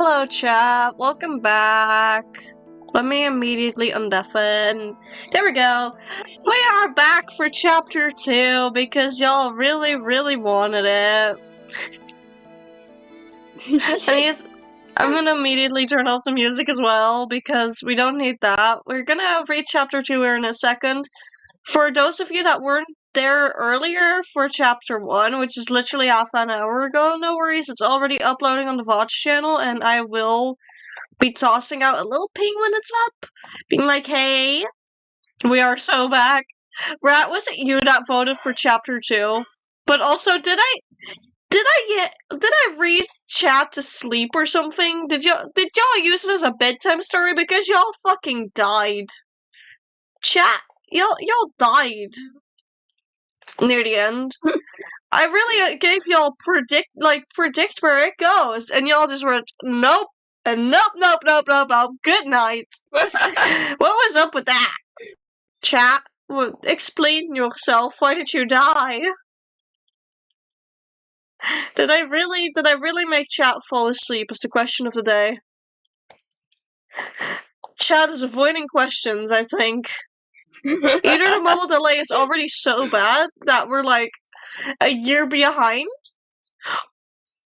Hello, chat. Welcome back. Let me immediately undeafen. There we go. We are back for chapter 2 because y'all really, really wanted it. I'm gonna immediately turn off the music as well because we don't need that. We're gonna read chapter 2 here in a second. For those of you that weren't there earlier for chapter 1, which is literally half an hour ago, no worries, it's already uploading on the VOD channel, and I will be tossing out a little ping when it's up, being like, hey, we are so back. Rat, was it you that voted for chapter 2? But also, did I read chat to sleep or something? Did y'all use it as a bedtime story? Because y'all fucking died. Chat, y'all died near the end. I really gave y'all predict where it goes, and y'all just went nope, and nope. Good night. What was up with that? Chat, explain yourself. Why did you die? Did I really make chat fall asleep? Is the question of the day. Chat is avoiding questions, I think. Either the mobile delay is already so bad that we're like a year behind.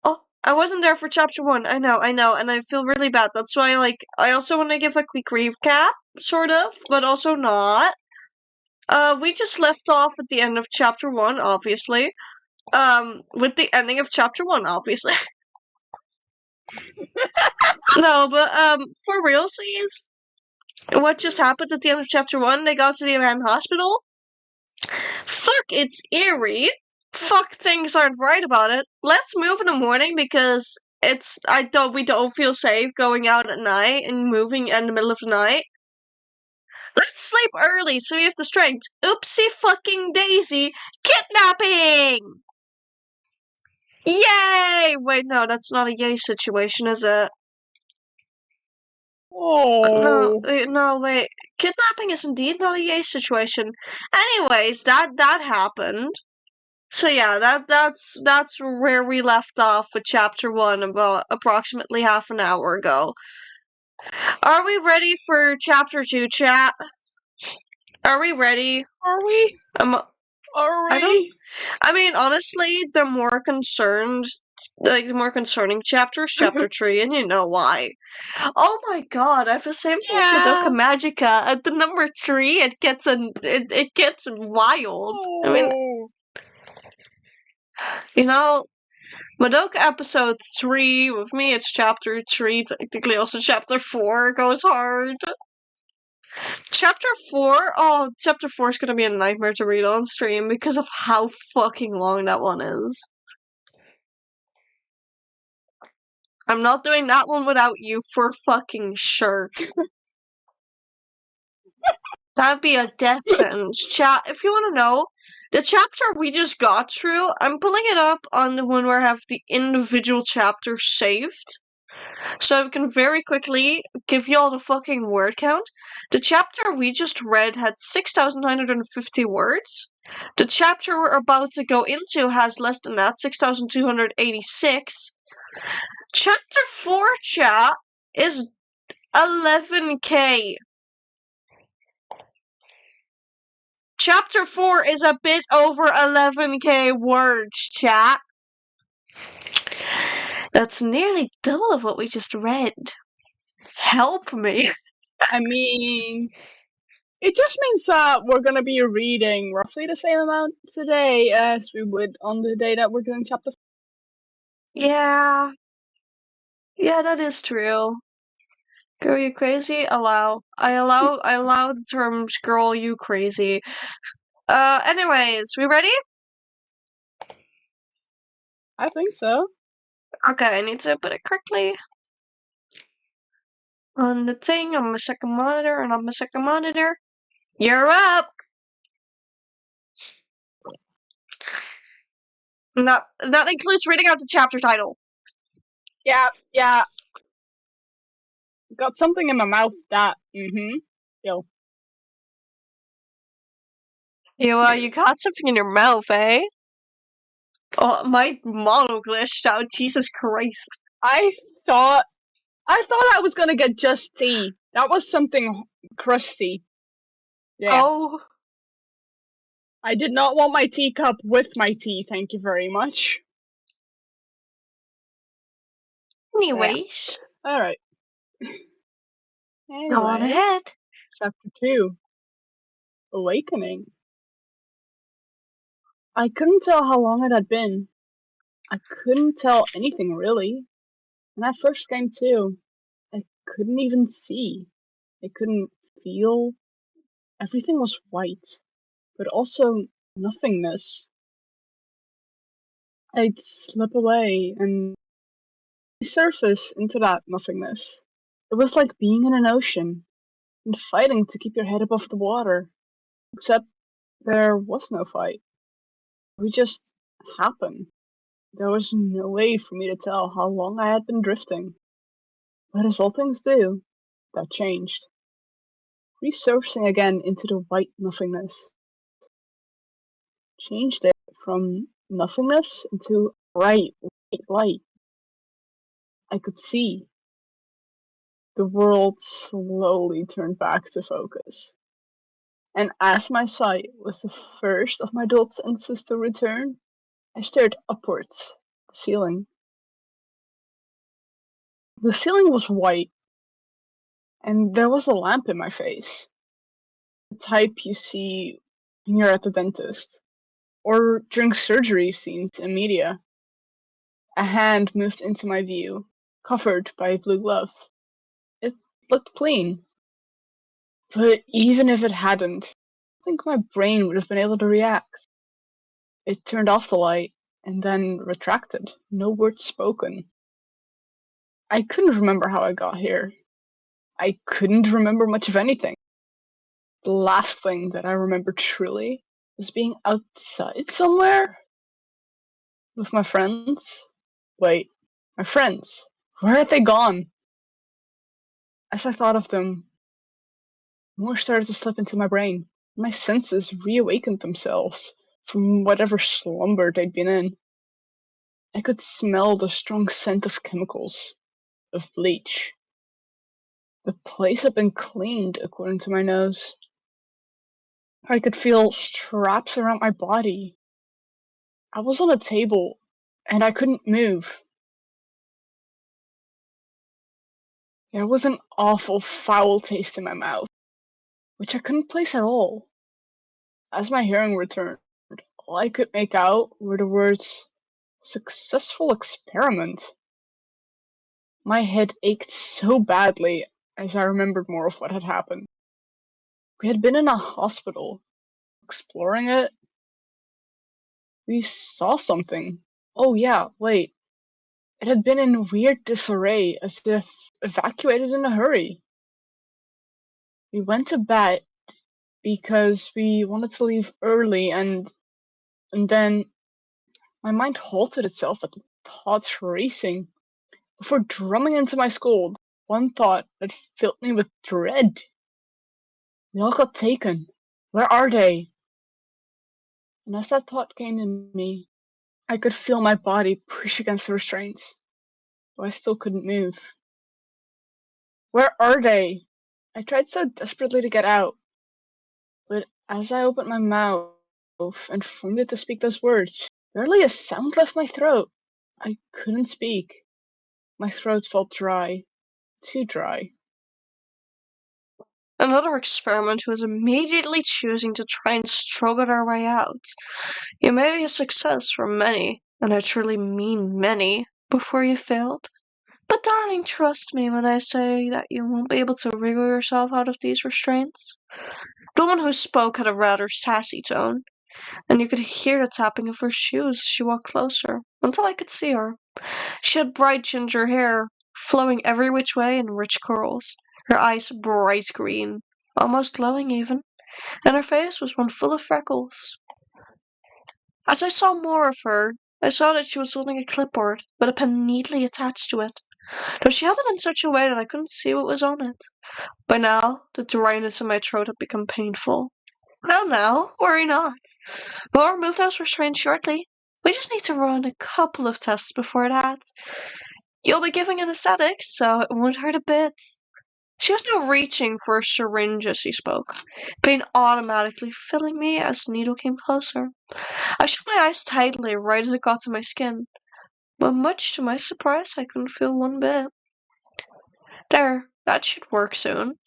Oh, I wasn't there for chapter 1. I know, and I feel really bad. That's why, I also want to give a quick recap, sort of, but also not. We just left off at the end of chapter 1, obviously. With the ending of chapter 1, obviously. No, but, for realsies, what just happened at the end of chapter 1? They got to the abandoned hospital. Fuck, it's eerie. Fuck, things aren't right about it. Let's move in the morning because we don't feel safe going out at night and moving in the middle of the night. Let's sleep early so we have the strength. Oopsie fucking daisy. Kidnapping! Yay! Wait, no, that's not a yay situation, is it? Oh. No, wait. Kidnapping is indeed not a yay situation. Anyways, that happened. So yeah, that's where we left off with chapter 1 about approximately half an hour ago. Are we ready for chapter 2, chat? Are we ready? Are we? I mean, honestly, the more concerning chapters, chapter 3, and you know why. Oh my god, I have the same thing as Madoka Magica. At the number 3, it gets wild. Oh. I mean, you know, Madoka episode 3, with me it's chapter 3, technically also chapter 4 goes hard. Chapter 4? Oh, chapter 4 is gonna be a nightmare to read on stream because of how fucking long that one is. I'm not doing that one without you for fucking sure. That'd be a death sentence. Chat, if you want to know, the chapter we just got through, I'm pulling it up on the one where I have the individual chapters saved. So I can very quickly give you all the fucking word count. The chapter we just read had 6,950 words. The chapter we're about to go into has less than that, 6,286. Chapter 4, chat, is 11k. Chapter 4 is a bit over 11k words, chat. That's nearly double of what we just read. Help me. I mean, it just means that we're gonna be reading roughly the same amount today as we would on the day that we're doing chapter 4. Yeah. Yeah, that is true. Girl, you crazy? I allow the terms girl, you crazy. Anyways, we ready? I think so. Okay, I need to put it correctly. On the thing, on my second monitor, and on my second monitor. You're up! That includes reading out the chapter title. Yeah. Got something in my mouth that, Yo. You got something in your mouth, eh? Oh, my mono glitched out, Jesus Christ. I thought I thought I was gonna get just tea. That was something crusty. Yeah. Oh, I did not want my teacup with my tea, thank you very much. anyways, Alright. go on Anyway, ahead. chapter 2. Awakening. I couldn't tell how long it had been. I couldn't tell anything really. When I first came to, I couldn't even see. I couldn't feel. Everything was white, but also nothingness. I'd slip away and surface into that nothingness. It was like being in an ocean and fighting to keep your head above the water. Except there was no fight. We just happened. There was no way for me to tell how long I had been drifting. But as all things do, that changed. Resurfacing again into the white nothingness. Changed it from nothingness into bright white light. I could see. The world slowly turned back to focus. And as my sight was the first of my dull senses to return, I stared upwards, the ceiling. The ceiling was white, and there was a lamp in my face. The type you see when you're at the dentist, or during surgery scenes in media. A hand moved into my view, covered by a blue glove. It looked clean, but even if it hadn't, I think my brain would have been able to react. It turned off the light, and then retracted, no words spoken. I couldn't remember how I got here. I couldn't remember much of anything. The last thing that I remember truly was being outside somewhere with my friends. Wait, my friends. Where had they gone? As I thought of them, more started to slip into my brain. My senses reawakened themselves from whatever slumber they'd been in. I could smell the strong scent of chemicals, of bleach. The place had been cleaned, according to my nose. I could feel straps around my body. I was on a table, and I couldn't move. There was an awful foul taste in my mouth, which I couldn't place at all. As my hearing returned, all I could make out were the words, "Successful experiment." My head ached so badly as I remembered more of what had happened. We had been in a hospital, exploring it. We saw something. Oh yeah, wait. It had been in weird disarray, as if evacuated in a hurry. We went to bed because we wanted to leave early, and then my mind halted itself at the thoughts racing before drumming into my skull one thought that filled me with dread. We all got taken. Where are they? And as that thought came to me, I could feel my body push against the restraints, though I still couldn't move. Where are they? I tried so desperately to get out, but as I opened my mouth and formed it to speak those words, barely a sound left my throat. I couldn't speak. My throat felt dry, too dry. Another experiment who was immediately choosing to try and struggle our way out. You may be a success for many, and I truly mean many, before you failed. But darling, trust me when I say that you won't be able to wriggle yourself out of these restraints. The one who spoke had a rather sassy tone, and you could hear the tapping of her shoes as she walked closer, until I could see her. She had bright ginger hair, flowing every which way in rich curls, her eyes bright green, almost glowing even, and her face was one full of freckles. As I saw more of her, I saw that she was holding a clipboard with a pen neatly attached to it, though she held it in such a way that I couldn't see what was on it. By now, the dryness in my throat had become painful. Well now, worry not. We'll remove those restraints shortly. We just need to run a couple of tests before that. You'll be giving anesthetics, so it won't hurt a bit. She was now reaching for a syringe as she spoke, pain automatically filling me as the needle came closer. I shut my eyes tightly right as it got to my skin, but much to my surprise, I couldn't feel one bit. There, that should work soon.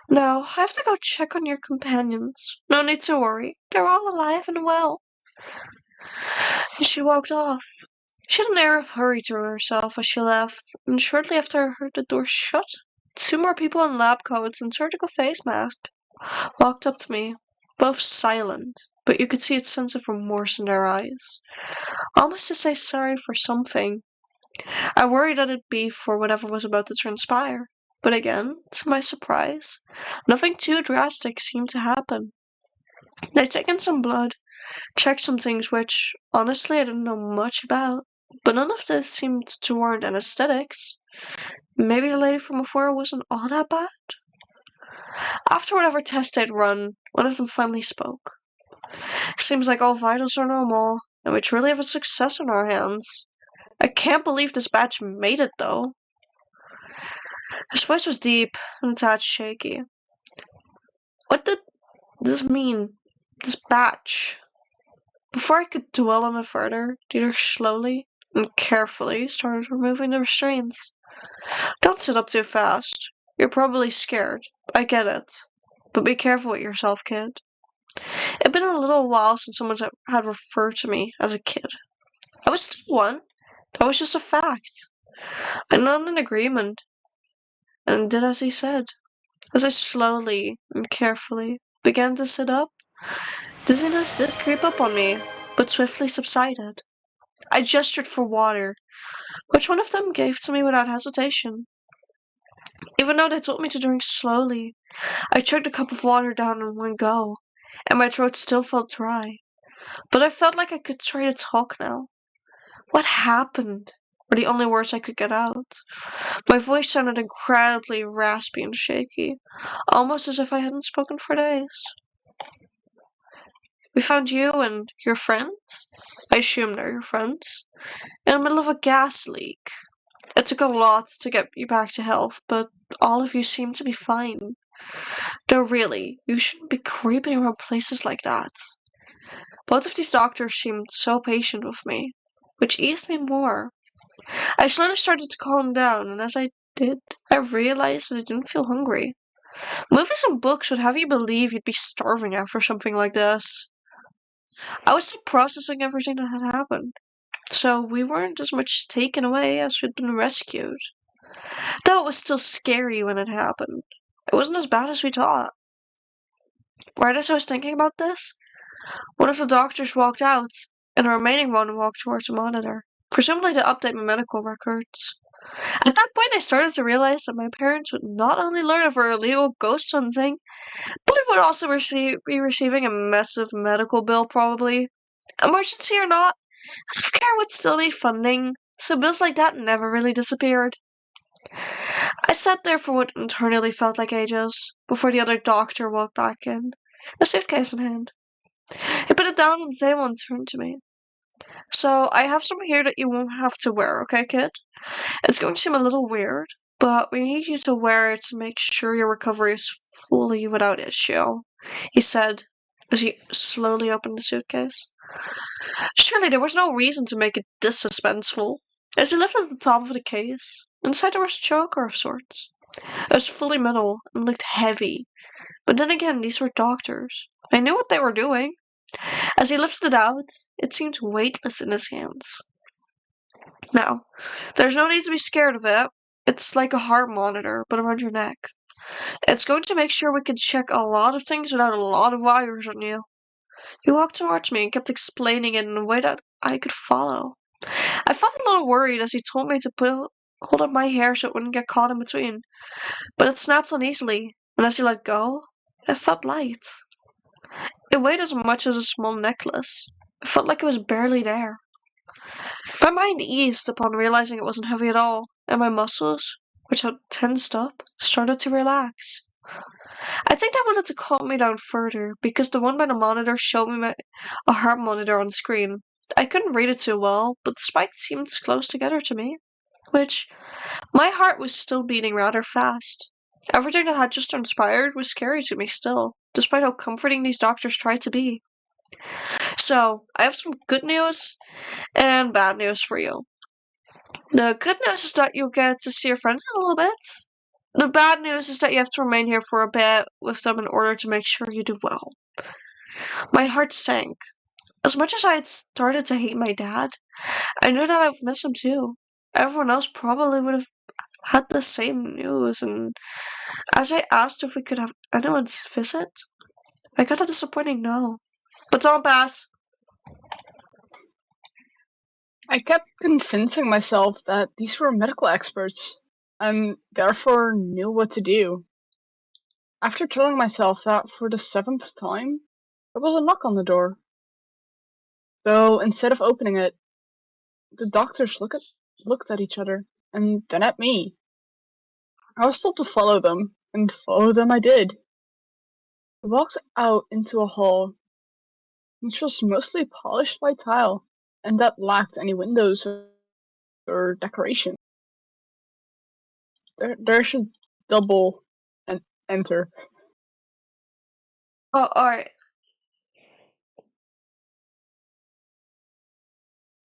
Now, I have to go check on your companions. No need to worry, they're all alive and well. And she walked off. She had an air of hurry to herself as she left, and shortly after I heard the door shut, two more people in lab coats and surgical face masks walked up to me, both silent, but you could see a sense of remorse in their eyes, almost to say sorry for something. I worried that it'd be for whatever was about to transpire, but again, to my surprise, nothing too drastic seemed to happen. They'd taken some blood, checked some things which, honestly, I didn't know much about, but none of this seemed to warrant anesthetics. Maybe the lady from before wasn't all that bad? After whatever test they'd run, one of them finally spoke. Seems like all vitals are normal, and we truly have a success on our hands. I can't believe this batch made it, though. His voice was deep and a tad shaky. What did this mean? This batch? Before I could dwell on it further, Dieter slowly and carefully started removing the restraints. Don't sit up too fast. You're probably scared. I get it. But be careful with yourself, kid. It'd been a little while since someone had referred to me as a kid. I was still one. That was just a fact. I nodded in agreement and did as he said. As I slowly and carefully began to sit up, dizziness did creep up on me, but swiftly subsided. I gestured for water, which one of them gave to me without hesitation. Even though they told me to drink slowly, I chugged a cup of water down in one go, and my throat still felt dry. But I felt like I could try to talk now. What happened? Were the only words I could get out. My voice sounded incredibly raspy and shaky, almost as if I hadn't spoken for days. We found you and your friends, I assume they're your friends, in the middle of a gas leak. It took a lot to get you back to health, but all of you seem to be fine. Though really, you shouldn't be creeping around places like that. Both of these doctors seemed so patient with me, which eased me more. I slowly started to calm down, and as I did, I realized that I didn't feel hungry. Movies and books would have you believe you'd be starving after something like this. I was still processing everything that had happened, so we weren't as much taken away as we'd been rescued. Though it was still scary when it happened. It wasn't as bad as we thought. Right as I was thinking about this, one of the doctors walked out, and the remaining one walked towards the monitor, presumably to update my medical records. At that point, I started to realize that my parents would not only learn of our illegal ghost hunting, but would also be receiving a massive medical bill, probably. Emergency or not, healthcare would still need funding, so bills like that never really disappeared. I sat there for what internally felt like ages, before the other doctor walked back in, a suitcase in hand. He put it down on the table and turned to me. So, I have something here that you won't have to wear, okay, kid? It's going to seem a little weird, but we need you to wear it to make sure your recovery is fully without issue, he said, as he slowly opened the suitcase. Surely there was no reason to make it this suspenseful. As he lifted the top of the case, inside there was a choker of sorts. It was fully metal and looked heavy, but then again, these were doctors. They knew what they were doing. As he lifted it out, it seemed weightless in his hands. Now, there's no need to be scared of it. It's like a heart monitor, but around your neck. It's going to make sure we can check a lot of things without a lot of wires on you. He walked towards me and kept explaining it in a way that I could follow. I felt a little worried as he told me to hold up my hair so it wouldn't get caught in between, but it snapped uneasily, and as he let go, it felt light. It weighed as much as a small necklace. It felt like it was barely there. My mind eased upon realizing it wasn't heavy at all, and my muscles, which had tensed up, started to relax. I think I wanted to calm me down further, because the one by the monitor showed me a heart monitor on screen. I couldn't read it too well, but the spikes seemed close together to me. which my heart was still beating rather fast. Everything that had just transpired was scary to me still, despite how comforting these doctors tried to be. So, I have some good news and bad news for you. The good news is that you'll get to see your friends in a little bit. The bad news is that you have to remain here for a bit with them in order to make sure you do well. My heart sank. As much as I had started to hate my dad, I knew that I'd miss him too. Everyone else probably would have had the same news, and as I asked if we could have anyone's visit, I got a disappointing no. But don't pass. I kept convincing myself that these were medical experts, and therefore knew what to do. After telling myself that for the 7th time, there was a knock on the door. Though instead of opening it, the doctors looked at each other, and then at me. I was told to follow them, and follow them I did. I walked out into a hall, which was mostly polished white tile, and that lacked any windows or decoration. There should double and enter. Oh, alright.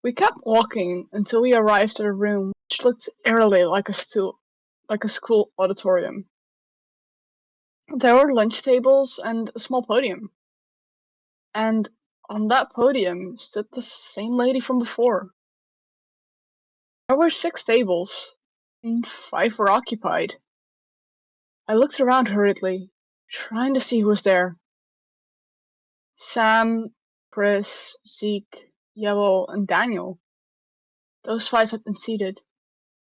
We kept walking until we arrived at a room which looked eerily like a school auditorium. There were lunch tables and a small podium. And on that podium stood the same lady from before. There were 6 tables, and 5 were occupied. I looked around hurriedly, trying to see who was there. Sam, Chris, Zeke, Yellow, and Daniel. Those 5 had been seated,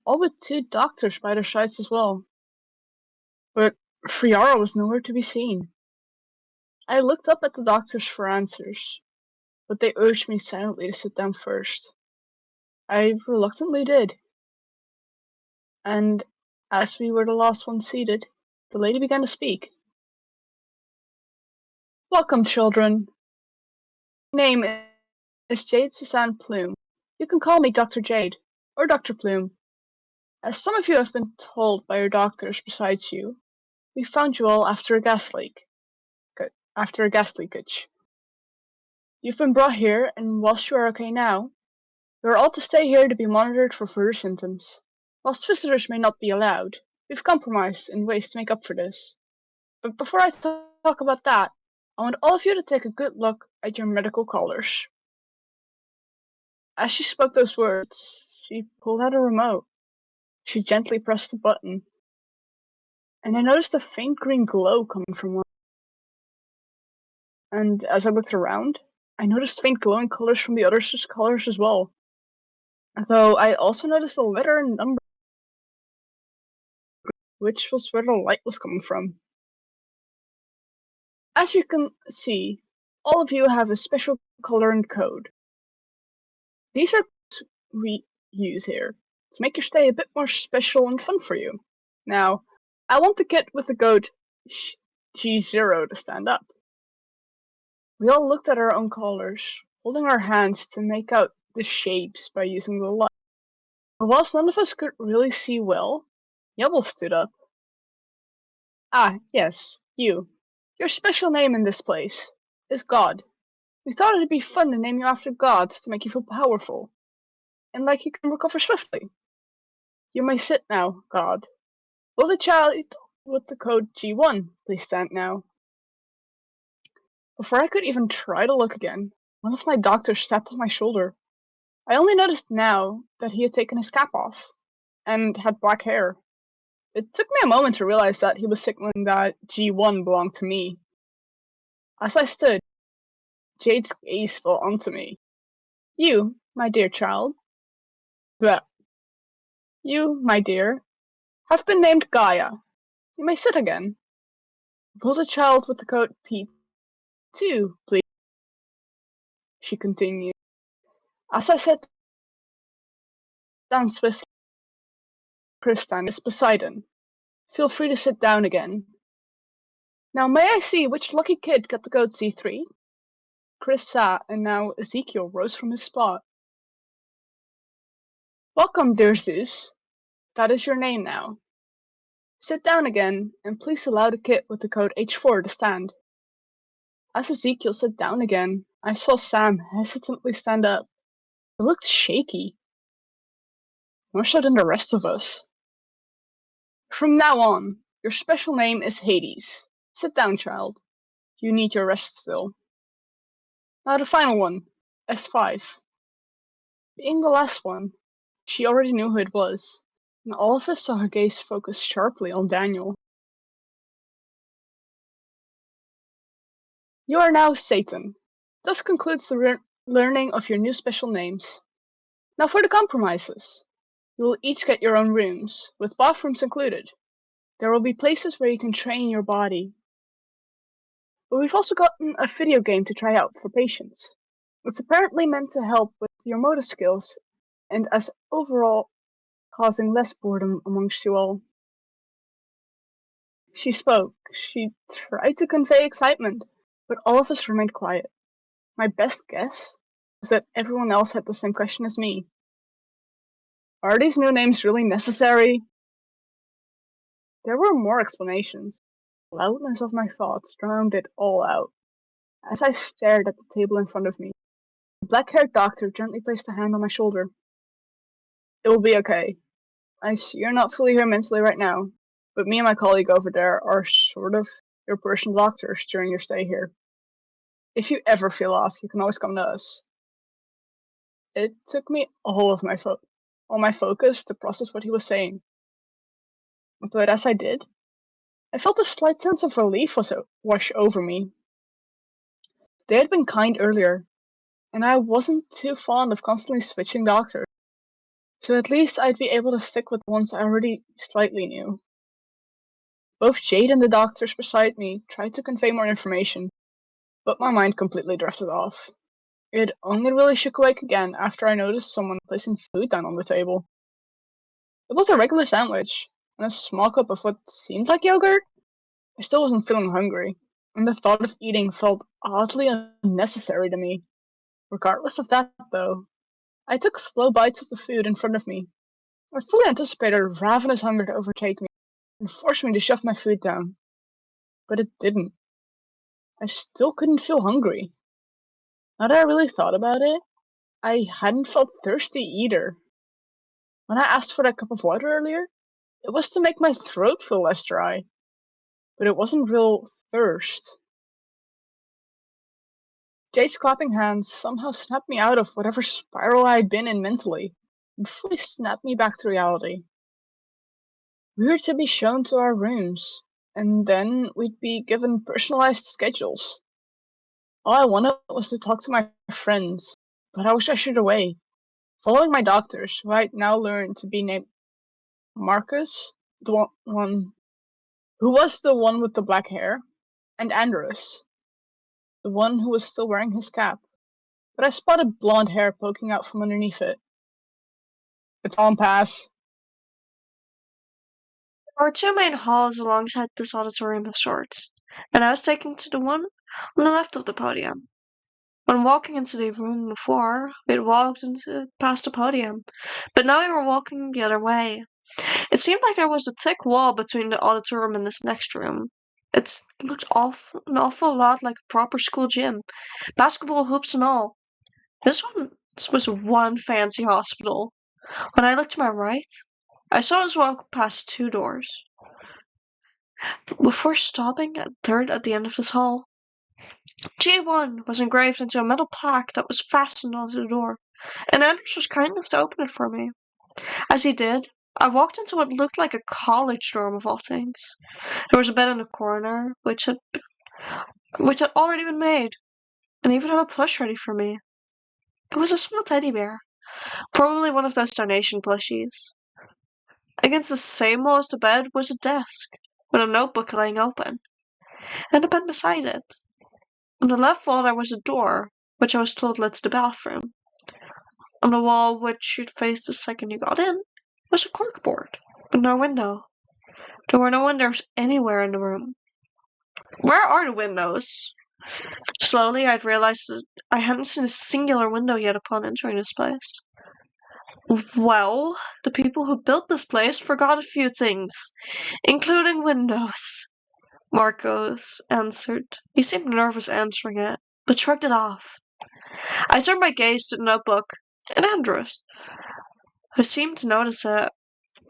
all with 2 doctors by their sides as well. But Friara was nowhere to be seen. I looked up at the doctors for answers, but they urged me silently to sit down first. I reluctantly did. And as we were the last one seated, the lady began to speak. Welcome, children. My name is Jade Suzanne Plume. You can call me Dr. Jade, or Dr. Plume. As some of you have been told by your doctors besides you, we found you all after a gas leakage. You've been brought here, and whilst you are okay now, you are all to stay here to be monitored for further symptoms. Whilst visitors may not be allowed, we've compromised in ways to make up for this. But before I talk about that, I want all of you to take a good look at your medical collars. As she spoke those words, she pulled out a remote. She gently pressed the button, and I noticed a faint green glow coming from one. And as I looked around, I noticed faint glowing colors from the others' collars as well. Though I also noticed a letter and number, which was where the light was coming from. As you can see, all of you have a special color and code. These are we use here to make your stay a bit more special and fun for you. Now, I want the kid with the code G0 to stand up. We all looked at our own colors, holding our hands to make out the shapes by using the light. But whilst none of us could really see well, Yubble stood up. Ah, yes, you. Your special name in this place is God. We thought it'd be fun to name you after gods to make you feel powerful, and like you can recover swiftly. You may sit now, God. Will the child with the code G1 please stand now? Before I could even try to look again, one of my doctors tapped on my shoulder. I only noticed now that he had taken his cap off, and had black hair. It took me a moment to realize that he was signaling that G1 belonged to me. As I stood, Jade's gaze fell onto me. You, my dear child, bleh. You, my dear, have been named Gaia. You may sit again. Will the child with the code P2, please? She continued. As I sat down swiftly, Kristan is Poseidon. Feel free to sit down again. Now may I see which lucky kid got the code C3? Chris sat, and now Ezekiel rose from his spot. Welcome, dear Zeus. That is your name now. Sit down again, and please allow the kid with the code H4 to stand. As Ezekiel sat down again, I saw Sam hesitantly stand up. He looked shaky, more so than the rest of us. From now on, your special name is Hades. Sit down, child. You need your rest still. Now the final one, S5. Being the last one, she already knew who it was, and all of us saw her gaze focus sharply on Daniel. You are now Satan. Thus concludes the learning of your new special names. Now for the compromises. You will each get your own rooms, with bathrooms included. There will be places where you can train your body. But we've also gotten a video game to try out for patients. It's apparently meant to help with your motor skills, and as overall causing less boredom amongst you all. She spoke. She tried to convey excitement, but all of us remained quiet. My best guess was that everyone else had the same question as me. Are these new names really necessary? There were more explanations. The loudness of my thoughts drowned it all out. As I stared at the table in front of me, the black-haired doctor gently placed a hand on my shoulder. It will be okay. I see you're not fully here mentally right now, but me and my colleague over there are sort of your personal doctors during your stay here. If you ever feel off, you can always come to us. It took me all of my focus to process what he was saying. But as I did, I felt a slight sense of relief wash over me. They had been kind earlier, and I wasn't too fond of constantly switching doctors, so at least I'd be able to stick with the ones I already slightly knew. Both Jade and the doctors beside me tried to convey more information, but my mind completely drifted off. It only really shook awake again after I noticed someone placing food down on the table. It was a regular sandwich, and a small cup of what seemed like yogurt. I still wasn't feeling hungry, and the thought of eating felt oddly unnecessary to me. Regardless of that, though, I took slow bites of the food in front of me. I fully anticipated a ravenous hunger to overtake me and force me to shove my food down. But it didn't. I still couldn't feel hungry. Now that I really thought about it, I hadn't felt thirsty either. When I asked for that cup of water earlier, it was to make my throat feel less dry. But it wasn't real thirst. Jade's clapping hands somehow snapped me out of whatever spiral I had been in mentally, and fully snapped me back to reality. We were to be shown to our rooms, and then we'd be given personalized schedules. All I wanted was to talk to my friends, but I was ushered away, following my doctors, who I'd now learned to be named Marcus, the one who was the one with the black hair, and Andrus, the one who was still wearing his cap, but I spotted blonde hair poking out from underneath it. It's on pass. There were two main halls alongside this auditorium of sorts, and I was taken to the one on the left of the podium. When walking into the room before, we had walked past the podium, but now we were walking the other way. It seemed like there was a thick wall between the auditorium and this next room. It looked an awful lot like a proper school gym, basketball hoops and all. This was one fancy hospital. When I looked to my right, I saw us walk past two doors, before stopping at the third at the end of this hall. G1 was engraved into a metal plaque that was fastened onto the door, and Anders was kind enough to open it for me. As he did, I walked into what looked like a college dorm of all things. There was a bed in the corner, which had already been made, and even had a plush ready for me. It was a small teddy bear, probably one of those donation plushies. Against the same wall as the bed was a desk, with a notebook lying open, and a pen beside it. On the left wall there was a door, which I was told led to the bathroom. On the wall which you'd face the second you got in was a corkboard, but no window. There were no windows anywhere in the room. Where are the windows? Slowly I'd realized that I hadn't seen a singular window yet upon entering this place. Well, the people who built this place forgot a few things, including windows, Marcos answered. He seemed nervous answering it, but shrugged it off. I turned my gaze to the notebook, and Andrews, who seemed to notice it,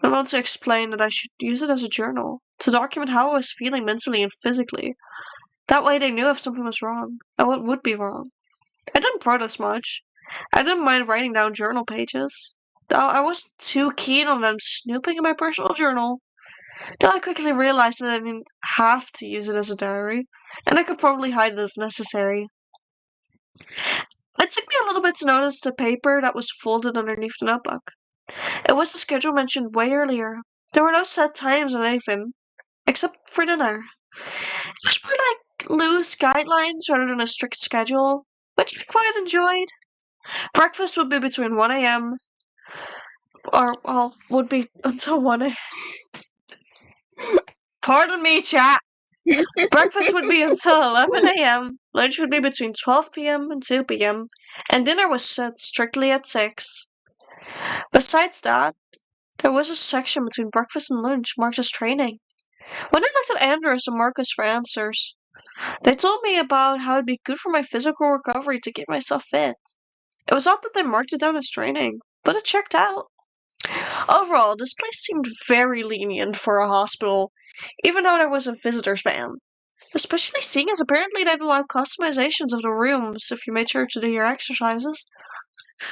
went on to explain that I should use it as a journal, to document how I was feeling mentally and physically. That way they knew if something was wrong, and what would be wrong. I didn't protest much. I didn't mind writing down journal pages. Though I wasn't too keen on them snooping in my personal journal. Though I quickly realized that I didn't have to use it as a diary, and I could probably hide it if necessary. It took me a little bit to notice the paper that was folded underneath the notebook. It was the schedule mentioned way earlier. There were no set times on anything, except for dinner. It was more like loose guidelines rather than a strict schedule, which I quite enjoyed. Breakfast would be between 1 a.m. would be until 1 a.m. Pardon me, chat. Breakfast would be until 11 a.m., lunch would be between 12 p.m. and 2 p.m., and dinner was set strictly at 6. Besides that, there was a section between breakfast and lunch marked as training. When I looked at Andrews and Marcus for answers, they told me about how it'd be good for my physical recovery to get myself fit. It was odd that they marked it down as training, but it checked out. Overall, this place seemed very lenient for a hospital, even though there was a visitor's ban. Especially seeing as apparently they'd allow customizations of the rooms if you made sure to do your exercises.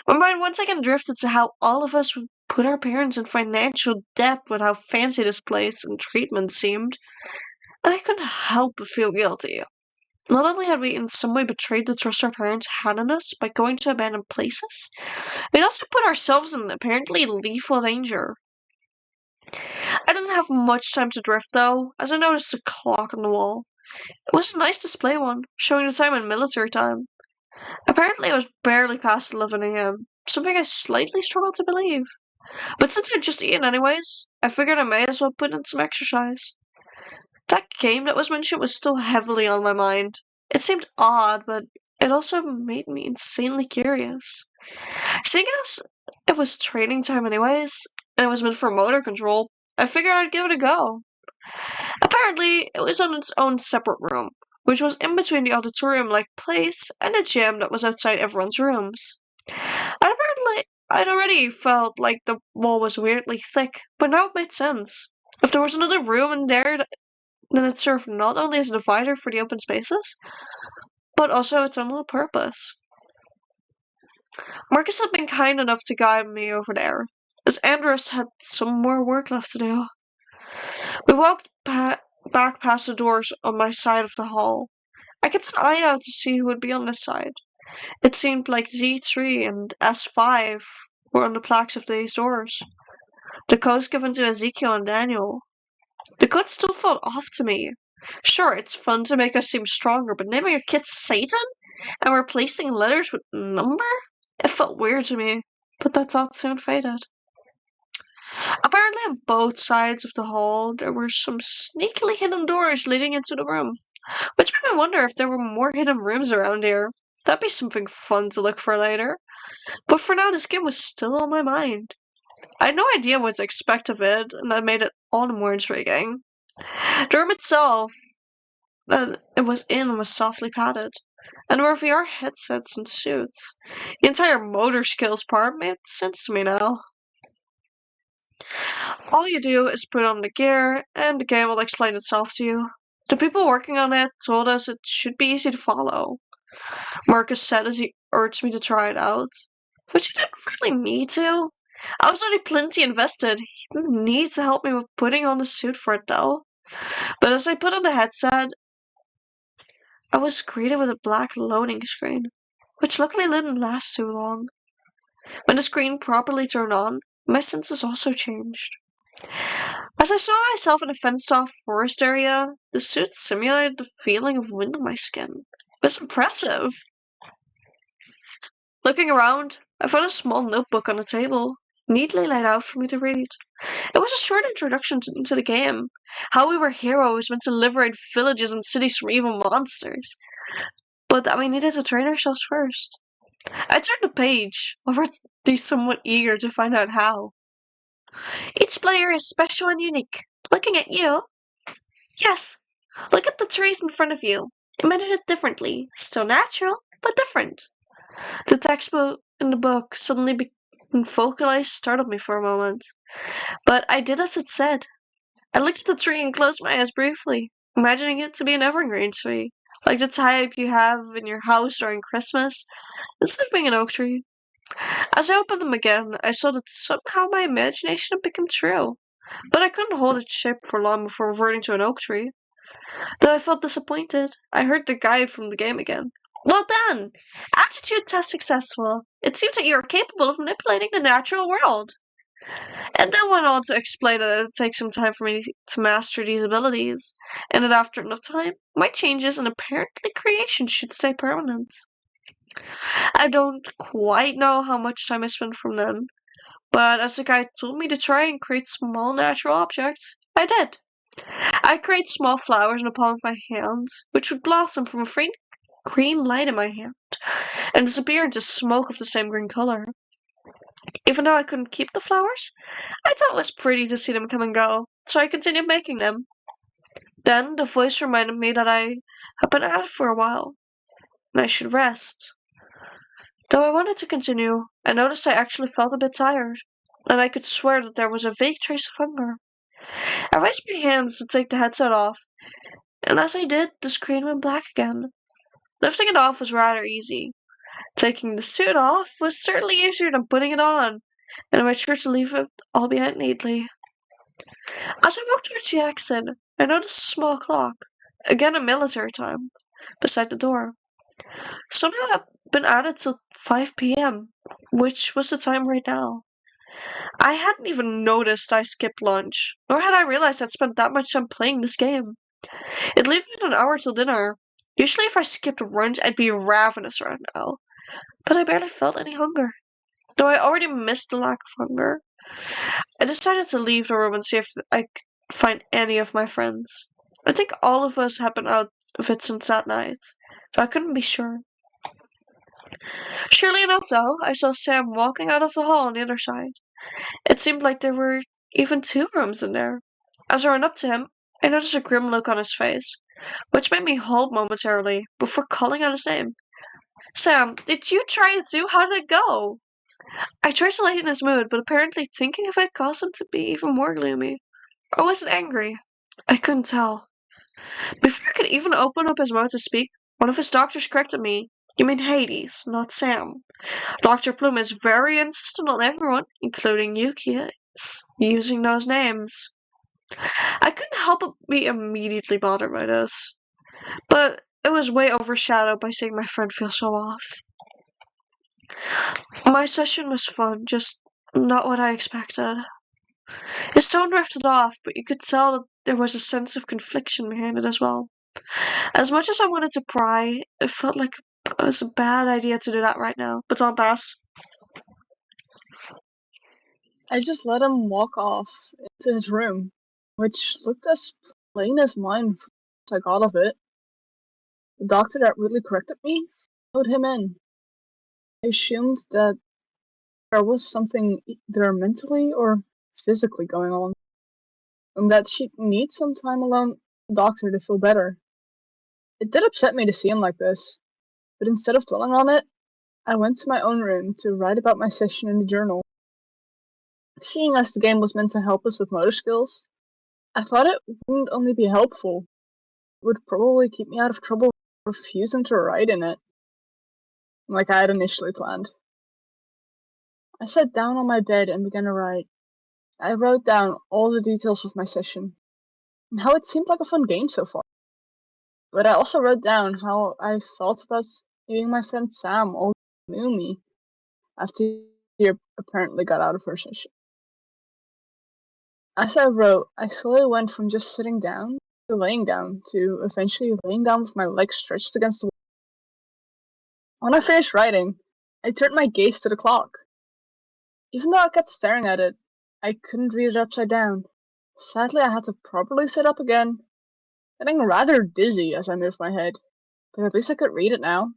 My mind once again drifted to how all of us would put our parents in financial debt with how fancy this place and treatment seemed, and I couldn't help but feel guilty. Not only had we in some way betrayed the trust our parents had in us by going to abandoned places, we'd also put ourselves in apparently lethal danger. I didn't have much time to drift though, as I noticed a clock on the wall. It was a nice display one, showing the time in military time. Apparently it was barely past 11 a.m., something I slightly struggled to believe. But since I'd just eaten anyways, I figured I might as well put in some exercise. That game that was mentioned was still heavily on my mind. It seemed odd, but it also made me insanely curious. Seeing as it was training time anyways, and it was meant for motor control, I figured I'd give it a go. Apparently, it was on its own separate room, which was in between the auditorium-like place and a gym that was outside everyone's rooms. I'd already felt like the wall was weirdly thick, but now it made sense. If there was another room in there, then it served not only as a divider for the open spaces, but also its own little purpose. Marcus had been kind enough to guide me over there, as Andros had some more work left to do. We walked back past the doors on my side of the hall. I kept an eye out to see who would be on this side. It seemed like Z3 and S5 were on the plaques of these doors. The codes given to Ezekiel and Daniel. The codes still felt off to me. Sure, it's fun to make us seem stronger, but naming a kid Satan and replacing letters with number? It felt weird to me, but that thought soon faded. Apparently on both sides of the hall there were some sneakily hidden doors leading into the room, which made me wonder if there were more hidden rooms around here. That'd be something fun to look for later. But for now, this game was still on my mind. I had no idea what to expect of it, and that made it all the more intriguing. The room itself that it was in was softly padded, and there were VR headsets and suits. The entire motor skills part made sense to me now. All you do is put on the gear, and the game will explain itself to you. The people working on it told us it should be easy to follow. Marcus said as he urged me to try it out, which he didn't really need to. I was already plenty invested. He didn't need to help me with putting on the suit for it though. But as I put on the headset, I was greeted with a black loading screen, which luckily didn't last too long. When the screen properly turned on, my senses also changed. As I saw myself in a fenced-off forest area, the suit simulated the feeling of wind on my skin. It was impressive. Looking around, I found a small notebook on the table, neatly laid out for me to read. It was a short introduction into the game, how we were heroes meant to liberate villages and cities from evil monsters, but that we needed to train ourselves first. I turned the page, already somewhat eager to find out how. Each player is special and unique. Looking at you, yes, look at the trees in front of you. Imagine it differently. Still natural, but different. The textbook in the book suddenly being focalized startled me for a moment. But I did as it said. I looked at the tree and closed my eyes briefly, imagining it to be an evergreen tree, like the type you have in your house during Christmas, instead of being an oak tree. As I opened them again, I saw that somehow my imagination had become true. But I couldn't hold its shape for long before reverting to an oak tree. Though I felt disappointed, I heard the guide from the game again. Well done! Aptitude test successful. It seems that you are capable of manipulating the natural world. And then went on to explain that it would take some time for me to master these abilities, and that after enough time, my changes and apparently creation should stay permanent. I don't quite know how much time I spent from then, but as the guide told me to try and create small natural objects, I did. I'd create small flowers in the palm of my hand, which would blossom from a faint green light in my hand, and disappear into smoke of the same green color. Even though I couldn't keep the flowers, I thought it was pretty to see them come and go, so I continued making them. Then the voice reminded me that I had been at it for a while, and I should rest. Though I wanted to continue, I noticed I actually felt a bit tired, and I could swear that there was a vague trace of hunger. I raised my hands to take the headset off, and as I did, the screen went black again. Lifting it off was rather easy. Taking the suit off was certainly easier than putting it on, and I made sure to leave it all behind neatly. As I walked towards the exit, I noticed a small clock, again a military time, beside the door. Somehow it had been added till 5 p.m., which was the time right now. I hadn't even noticed I skipped lunch, nor had I realized I'd spent that much time playing this game. It left me an hour till dinner. Usually if I skipped lunch, I'd be ravenous right now, but I barely felt any hunger, though I already missed the lack of hunger. I decided to leave the room and see if I could find any of my friends. I think all of us had been out of it since that night, but I couldn't be sure. Surely enough, though, I saw Sam walking out of the hall on the other side. It seemed like there were even two rooms in there. As I ran up to him, I noticed a grim look on his face, which made me halt momentarily before calling out his name. Sam, did you try it too? How did it go? I tried to lighten his mood, but apparently thinking of it caused him to be even more gloomy. Or was it angry? I couldn't tell. Before I could even open up his mouth to speak, one of his doctors corrected me. You mean Hades, not Sam. Dr. Plume is very insistent on everyone, including you kids, using those names. I couldn't help but be immediately bothered by this, but it was way overshadowed by seeing my friend feel so off. My session was fun, just not what I expected. His tone drifted off, but you could tell that there was a sense of confliction behind it as well. As much as I wanted to pry, it felt like it was a bad idea to do that right now. But don't pass. I just let him walk off into his room, which looked as plain as mine once I got of it. The doctor that really corrected me followed him in. I assumed that there was something either mentally or physically going on, and that she'd need some time alone with the doctor to feel better. It did upset me to see him like this, but instead of dwelling on it, I went to my own room to write about my session in the journal. Seeing as the game was meant to help us with motor skills, I thought it wouldn't only be helpful, it would probably keep me out of trouble for refusing to write in it, like I had initially planned. I sat down on my bed and began to write. I wrote down all the details of my session, and how it seemed like a fun game so far. But I also wrote down how I felt about seeing my friend Sam all knew me after she apparently got out of her session. As I wrote, I slowly went from just sitting down to laying down to eventually laying down with my legs stretched against the wall. When I finished writing, I turned my gaze to the clock. Even though I kept staring at it, I couldn't read it upside down. Sadly, I had to properly sit up again, getting rather dizzy as I moved my head, but at least I could read it now.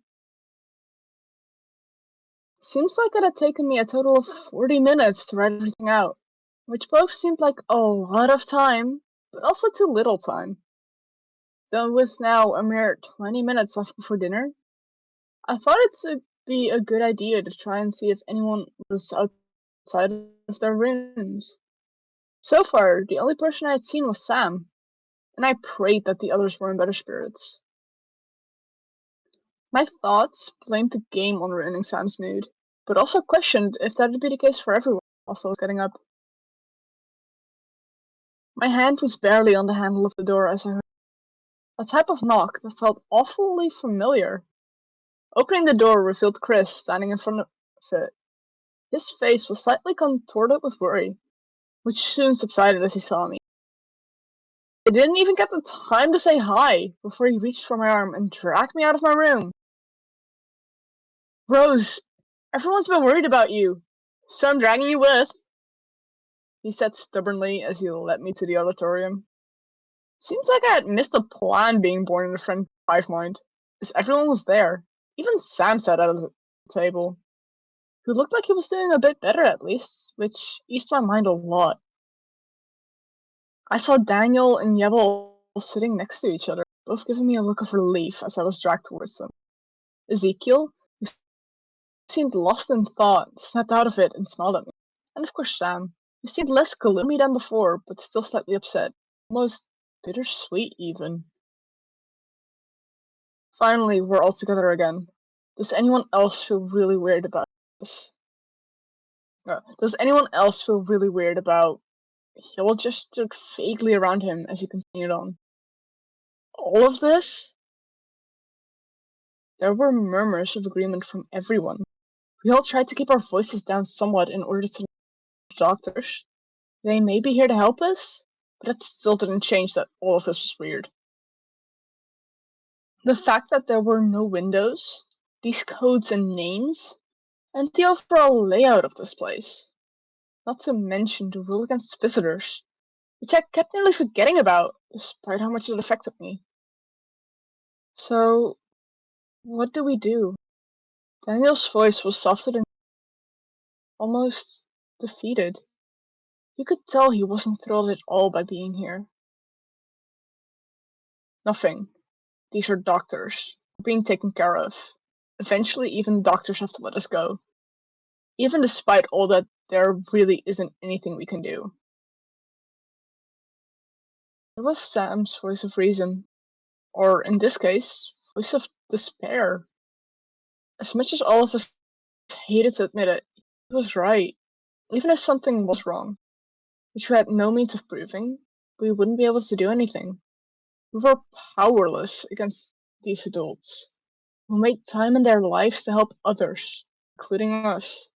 Seems like it had taken me a total of 40 minutes to write everything out, which both seemed like a lot of time, but also too little time. Though with now a mere 20 minutes left before dinner, I thought it'd be a good idea to try and see if anyone was outside of their rooms. So far, the only person I had seen was Sam, and I prayed that the others were in better spirits. My thoughts blamed the game on ruining Sam's mood, but also questioned if that'd be the case for everyone whilst I was getting up. My hand was barely on the handle of the door as I heard a type of knock that felt awfully familiar. Opening the door revealed Chris standing in front of it. His face was slightly contorted with worry, which soon subsided as he saw me. I didn't even get the time to say hi before he reached for my arm and dragged me out of my room. Rose, everyone's been worried about you, so I'm dragging you with, he said stubbornly as he led me to the auditorium. Seems like I had missed a plan being born in the friend hive mind, as everyone was there. Even Sam sat at the table, who looked like he was doing a bit better at least, which eased my mind a lot. I saw Daniel and Yebel sitting next to each other, both giving me a look of relief as I was dragged towards them. Ezekiel, who seemed lost in thought, snapped out of it and smiled at me. And of course Sam, who seemed less gloomy than before, but still slightly upset, almost bittersweet even. Finally, we're all together again. Does anyone else feel really weird about this? Does anyone else feel really weird about... Hill gestured vaguely around him as he continued on. All of this? There were murmurs of agreement from everyone. We all tried to keep our voices down somewhat in order to the doctors. They may be here to help us, but that still didn't change that all of this was weird. The fact that there were no windows, these codes and names, and the overall layout of this place. Not to mention the rule against visitors, which I kept nearly forgetting about, despite how much it affected me. So, what do we do? Daniel's voice was softer than almost defeated. You could tell he wasn't thrilled at all by being here. Nothing. These are doctors. We're being taken care of. Eventually, even doctors have to let us go. Even despite all that, there really isn't anything we can do. It was Sam's voice of reason. Or, in this case, voice of despair. As much as all of us hated to admit it, he was right. Even if something was wrong, which we had no means of proving, we wouldn't be able to do anything. We were powerless against these adults, who made time in their lives to help others, including us.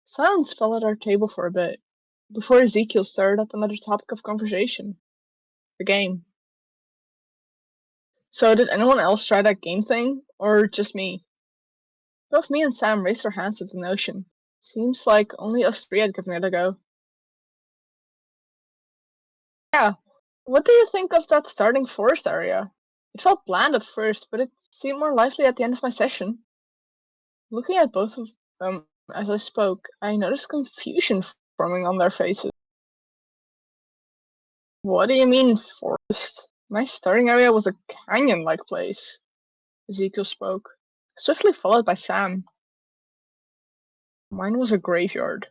Silence fell at our table for a bit, before Ezekiel started up another topic of conversation. The game. So did anyone else try that game thing, or just me? Both me and Sam raised our hands at the notion. Seems like only us three had given it a go. Yeah, what do you think of that starting forest area? It felt bland at first, but it seemed more lively at the end of my session. Looking at both of them as I spoke, I noticed confusion forming on their faces. What do you mean, forest? My starting area was a canyon-like place, Ezekiel spoke, swiftly followed by Sam. Mine was a graveyard.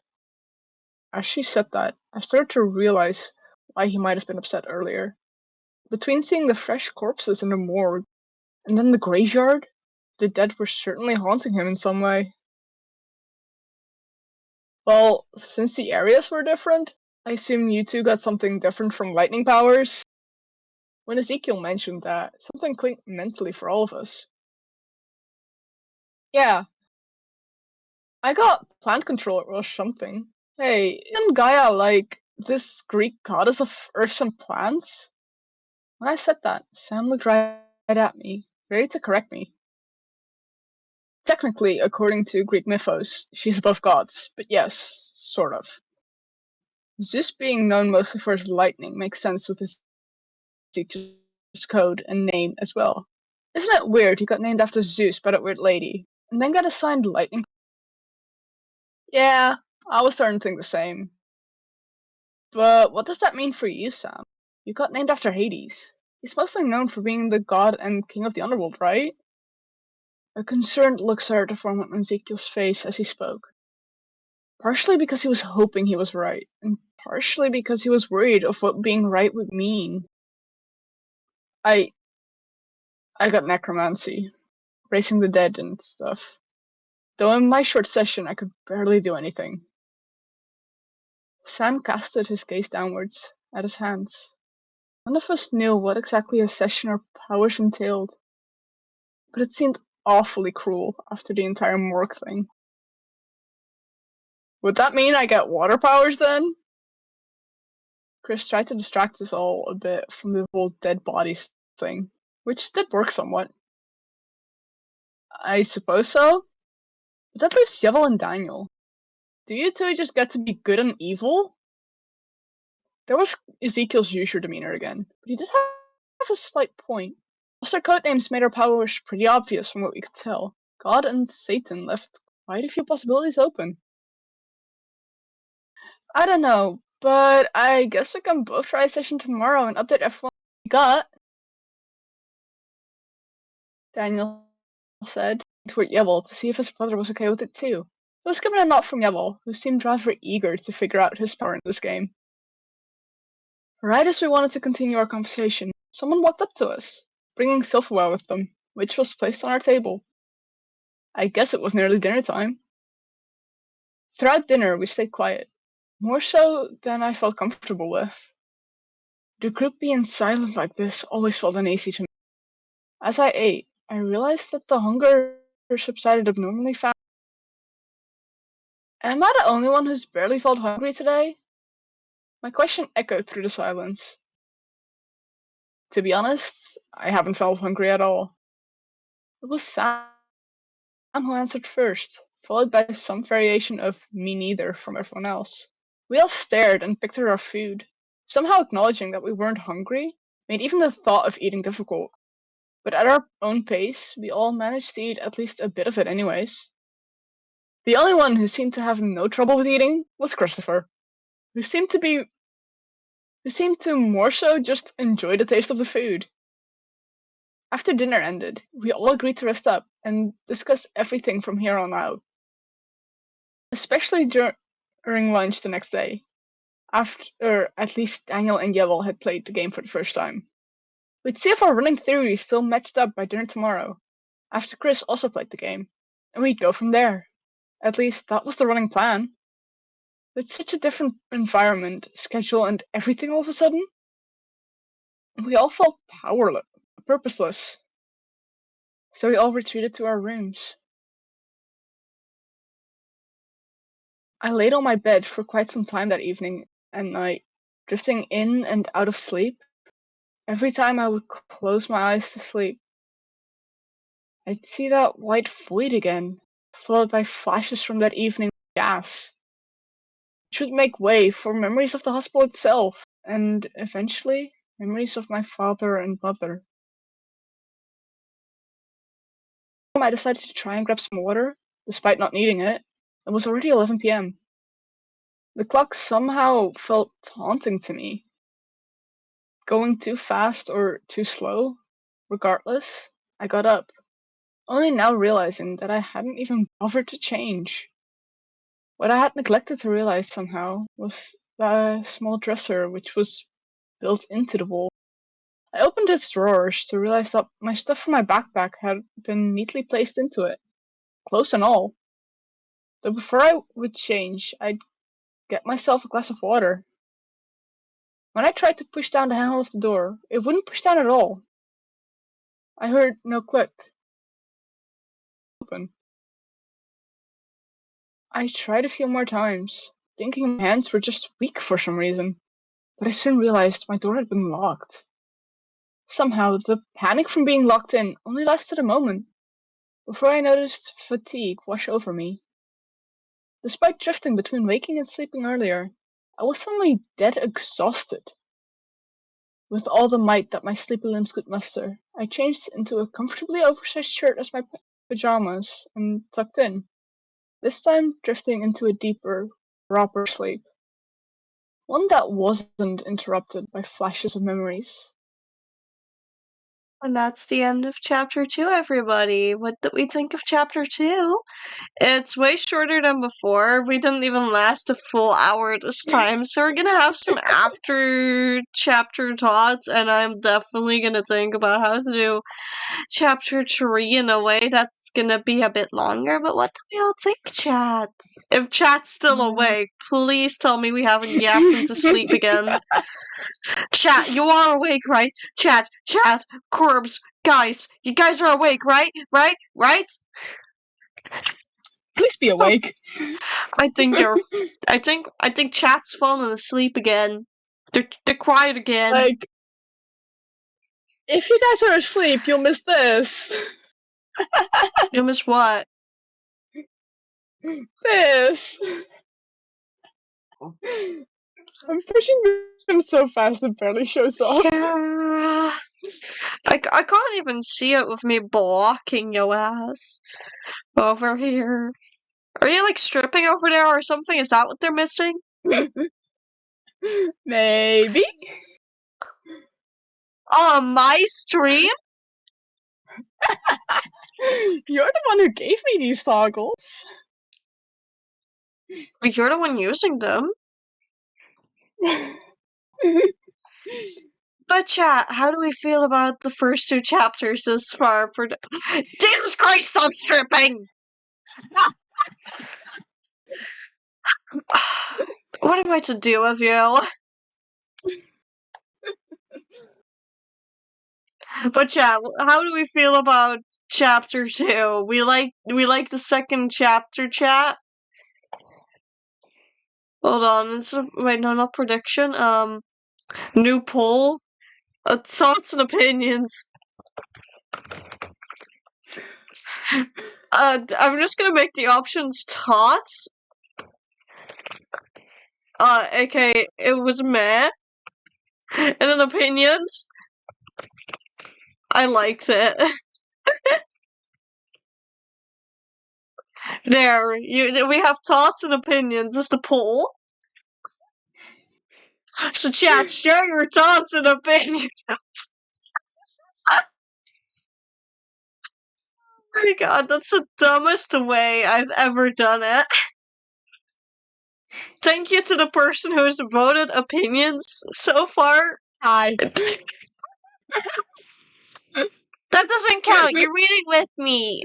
As she said that, I started to realize why he might have been upset earlier. Between seeing the fresh corpses in the morgue and then the graveyard, the dead were certainly haunting him in some way. Well, since the areas were different, I assume you two got something different from lightning powers? When Ezekiel mentioned that, something clicked mentally for all of us. Yeah, I got plant control or something. Hey, isn't Gaia like this Greek goddess of earth and plants? When I said that, Sam looked right at me, ready to correct me. Technically, according to Greek mythos, she's above gods, but yes, sort of. Zeus being known mostly for his lightning makes sense with his code and name as well. Isn't it weird he got named after Zeus by that weird lady? and then get assigned lightning. Yeah, I was starting to think the same. But what does that mean for you, Sam? You got named after Hades. He's mostly known for being the god and king of the underworld, right? A concerned look started to form on Ezekiel's face as he spoke. Partially because he was hoping he was right, and partially because he was worried of what being right would mean. I got necromancy, raising the dead and stuff. Though in my short session I could barely do anything. Sam casted his gaze downwards, at his hands. None of us knew what exactly his session or powers entailed, but it seemed awfully cruel after the entire Morg thing. Would that mean I get water powers then? Chris tried to distract us all a bit from the whole dead bodies thing, which did work somewhat. I suppose so. But that leaves Yevel and Daniel. Do you two just get to be good and evil? There was Ezekiel's usual demeanor again, but he did have a slight point. Plus our codenames made our powers pretty obvious from what we could tell. God and Satan left quite a few possibilities open. I don't know, but I guess we can both try a session tomorrow and update everyone we got. Daniel said toward Yevel to see if his brother was okay with it too. It was given a nod from Yevel, who seemed rather eager to figure out his power in this game. Right as we wanted to continue our conversation, someone walked up to us, bringing silverware with them, which was placed on our table. I guess it was nearly dinner time. Throughout dinner, we stayed quiet, more so than I felt comfortable with. The group being silent like this always felt uneasy to me. As I ate, I realized that the hunger subsided abnormally fast. Am I the only one who's barely felt hungry today? My question echoed through the silence. To be honest, I haven't felt hungry at all. It was Sam who answered first, followed by some variation of me neither from everyone else. We all stared and picked at our food, somehow acknowledging that we weren't hungry made even the thought of eating difficult. But at our own pace, we all managed to eat at least a bit of it anyways. The only one who seemed to have no trouble with eating was Christopher, who seemed to more so just enjoy the taste of the food. After dinner ended, we all agreed to rest up and discuss everything from here on out. Especially during lunch the next day, after at least Daniel and Yevel had played the game for the first time. We'd see if our running theory still matched up by dinner tomorrow, after Chris also played the game, and we'd go from there. At least that was the running plan. With such a different environment, schedule, and everything all of a sudden, we all felt powerless, purposeless. So we all retreated to our rooms. I laid on my bed for quite some time that evening and night, drifting in and out of sleep. Every time I would close my eyes to sleep, I'd see that white void again, followed by flashes from that evening gas, which would make way for memories of the hospital itself, and eventually memories of my father and mother. I decided to try and grab some water, despite not needing it. It was already 11 p.m. The clock somehow felt taunting to me. Going too fast or too slow? Regardless, I got up, only now realizing that I hadn't even bothered to change. What I had neglected to realize somehow was the small dresser which was built into the wall. I opened its drawers to realize that my stuff from my backpack had been neatly placed into it, clothes and all. Though before I would change, I'd get myself a glass of water. When I tried to push down the handle of the door, it wouldn't push down at all. I heard no click. Open. I tried a few more times, thinking my hands were just weak for some reason, but I soon realized my door had been locked. Somehow, the panic from being locked in only lasted a moment, before I noticed fatigue wash over me. Despite drifting between waking and sleeping earlier, I was suddenly dead exhausted. With all the might that my sleepy limbs could muster, I changed into a comfortably oversized shirt as my pajamas and tucked in, this time drifting into a deeper, proper sleep. One that wasn't interrupted by flashes of memories. And that's the end of chapter 2, everybody. What did we think of chapter 2? It's way shorter than before. We didn't even last a full hour this time, so we're gonna have some after chapter thoughts, and I'm definitely gonna think about how to do chapter 3 in a way that's gonna be a bit longer. But what do we all think, chat? If chat's still awake, please tell me we haven't yapped him to sleep again. Chat, you are awake, right? Chat, Corbs, guys, you guys are awake, right? Right? Please be awake. I think chat's falling asleep again. They're quiet again. Like, if you guys are asleep, you'll miss this. You miss what? This. I'm pushing them so fast it barely shows up. Yeah. I can't even see it with me blocking your ass over here. Are you like stripping over there or something? Is that what they're missing? Maybe. On my stream? You're the one who gave me these toggles. You're the one using them. But chat, how do we feel about the first 2 chapters this far? Jesus Christ, stop stripping! What am I to do with you? But chat, how do we feel about chapter 2? We like the second chapter, chat? Hold on, wait, no, not prediction. New poll. Thoughts and opinions. I'm just gonna make the options thoughts. Okay, it was meh. And then opinions. I liked it. There, we have thoughts and opinions. Is the poll? So chat, share your thoughts and opinions. Oh my god, that's the dumbest way I've ever done it. Thank you to the person who has voted opinions so far. Hi. That doesn't count. You're reading with me.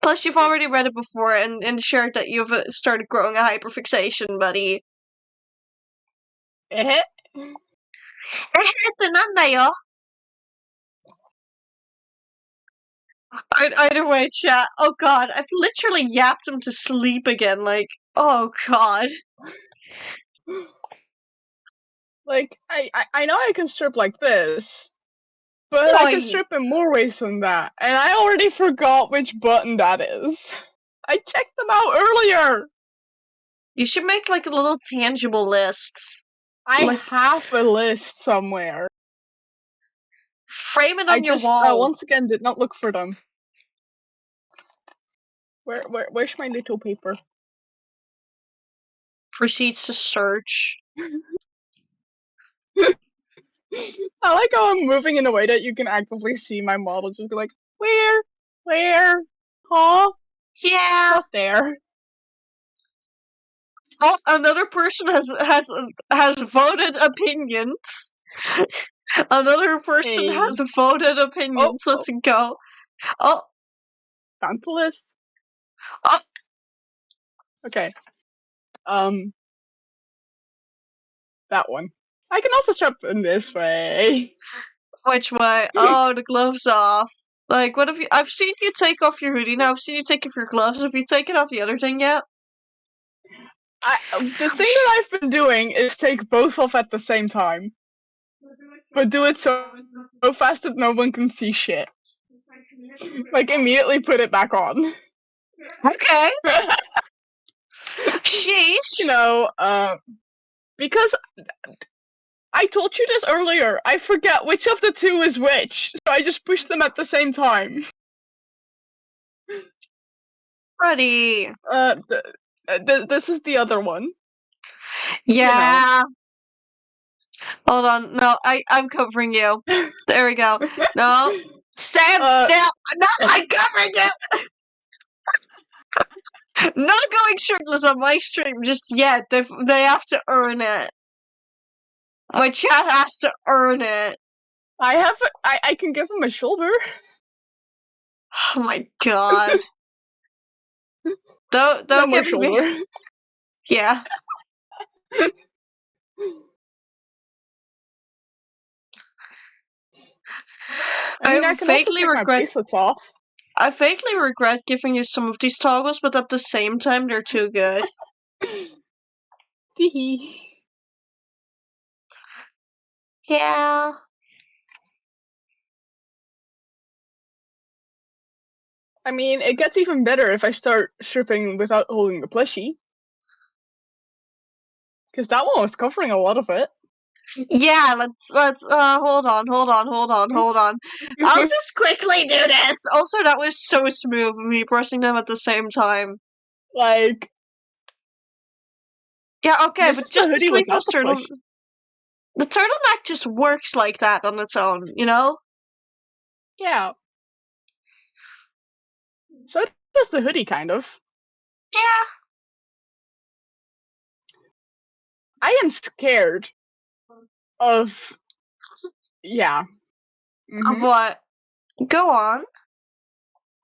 Plus, you've already read it before and shared that you've started growing a hyperfixation, buddy. Eh? Either way, chat. Oh god, I've literally yapped him to sleep again. Like, oh god. Like, I know I can strip like this, but I can strip in more ways than that, and I already forgot which button that is. I checked them out earlier! You should make, like, a little tangible list. I have a list somewhere. Frame it on your wall. Once again, did not look for them. Where's my little paper? Proceeds to search. I like how I'm moving in a way that you can actively see my model just be like, where? Huh? Yeah. Not there. Oh, another person has voted opinions. Another person has voted opinions. Let's go. Oh. Found the list. Oh. Okay. That one. I can also strap in this way. Which way? Oh, the gloves off. Like, what have you? I've seen you take off your hoodie. Now I've seen you take off your gloves. Have you taken off the other thing yet? The thing that I've been doing is take both off at the same time, but do it so fast that no one can see shit. Like, immediately put it back on. Okay. Sheesh. You know, because I told you this earlier, I forget which of the two is which, so I just push them at the same time. Buddy. This is the other one. Yeah. Hold on. No, I'm covering you. There we go. No. Stand still. No, I'm covering you. Not going shirtless on my stream just yet. They have to earn it. My chat has to earn it. I can give him a shoulder. Oh my god. Don't No more give me. shoulder. Yeah. I mean, I can also take my bracelets off. I vaguely regret giving you some of these toggles, but at the same time, they're too good. Teehee. Yeah. I mean, it gets even better if I start stripping without holding the plushie. Because that one was covering a lot of it. Yeah, let's hold on. I'll just quickly do this. Also, that was so smooth, me pressing them at the same time. Like, yeah, okay, but just the hoodie sleeveless without the turtle. The turtleneck just works like that on its own, you know? Yeah. So does the hoodie, kind of. Yeah. I am scared of. Yeah. Of what? Go on.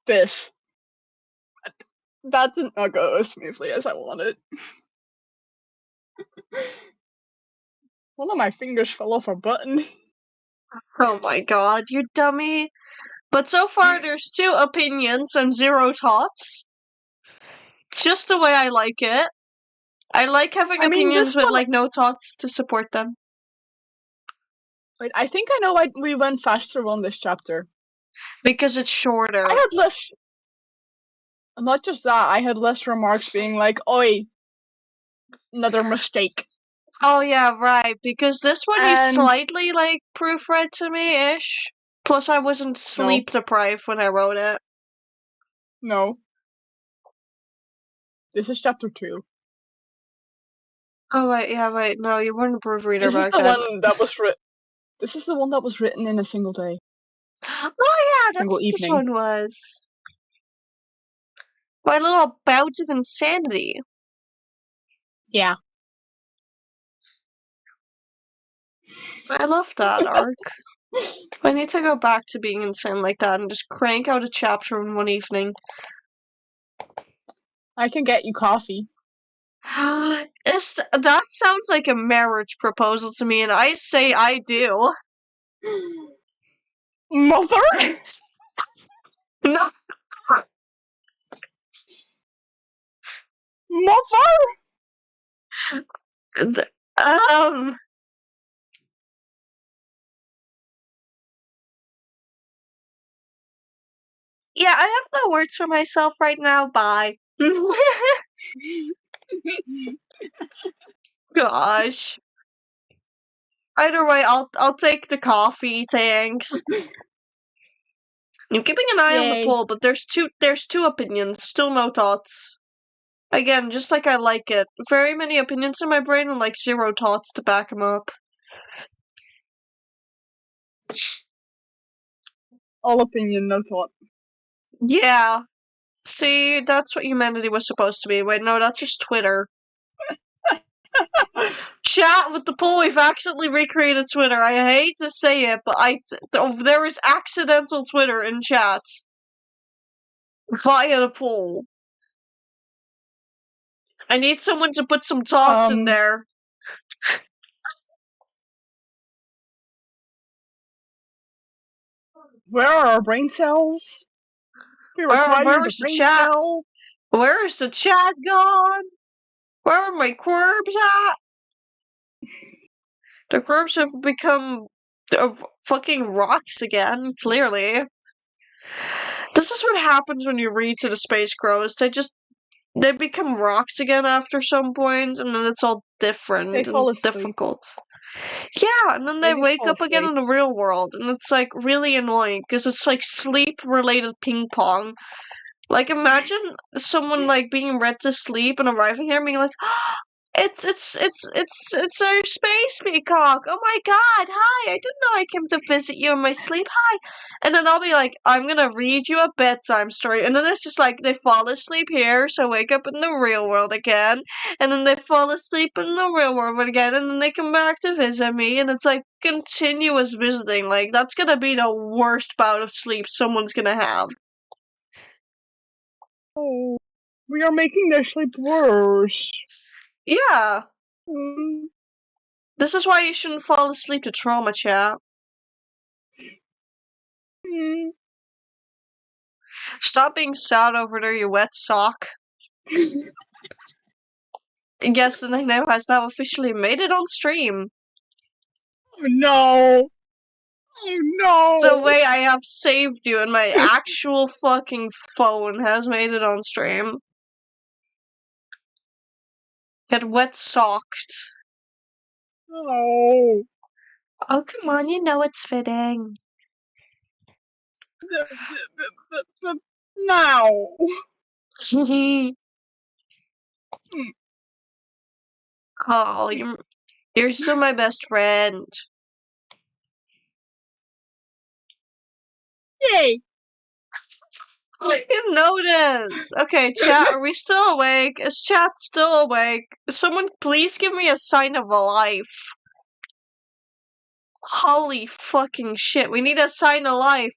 This. That did not go as smoothly as I wanted. One of my fingers fell off a button. Oh my god, you dummy. But so far, there's 2 opinions and 0 thoughts. Just the way I like it. I like having opinions with, like, no thoughts to support them. Wait, I think I know why we went faster on this chapter. Because it's shorter. I had less... Not just that, I had less remarks being like, oi, another mistake. Oh yeah, right, because this one you slightly, like, proofread to me-ish. Plus I wasn't sleep deprived when I wrote it. No. This is chapter 2. Oh wait, yeah, wait, no, you weren't a proofreader back then. This is the one that was written in a single day. Oh yeah, that's what this one was. My little bout of insanity. Yeah. I love that arc. I need to go back to being insane like that and just crank out a chapter in one evening. I can get you coffee. That sounds like a marriage proposal to me, and I say I do. Mother? No. Mother? Yeah, I have no words for myself right now. Bye. Gosh. Either way, I'll take the coffee, thanks. I'm keeping an eye on the poll, but there's two opinions, still no thoughts. Again, just like I like it. Very many opinions in my brain and like 0 thoughts to back them up. All opinion, no thought. Yeah. See, that's what humanity was supposed to be. Wait, no, that's just Twitter. Chat with the poll, we've accidentally recreated Twitter. I hate to say it, but there is accidental Twitter in chat. Via the poll. I need someone to put some thoughts in there. Where are our brain cells? Where's the chat? Where's the chat gone? Where are my quirps at? The quirps have become fucking rocks again, clearly. This is what happens when you read to the Space Crows. They become rocks again after some point, and then it's all different and difficult. Yeah, and then they wake up again in the real world, and it's like really annoying because it's like sleep-related ping pong. Like, imagine someone like being read to sleep and arriving here and being like, it's our space peacock. Oh my god, hi! I didn't know I came to visit you in my sleep. Hi, and then I'll be like, I'm gonna read you a bedtime story, and then it's just like they fall asleep here, so wake up in the real world again, and then they fall asleep in the real world again, and then they come back to visit me, and it's like continuous visiting. Like that's gonna be the worst bout of sleep someone's gonna have. Oh, we are making their sleep worse. Yeah. Mm. This is why you shouldn't fall asleep to trauma, chat. Mm. Stop being sad over there, you wet sock. Yes, the nickname has now officially made it on stream. Oh no! Oh no! The way I have saved you in my actual fucking phone has made it on stream. Get wet socked. Oh. Oh, come on, you know it's fitting. Now. Oh, you're still my best friend. Yay! You notice. Okay, chat, are we still awake? Is chat still awake? Someone please give me a sign of life. Holy fucking shit, we need a sign of life.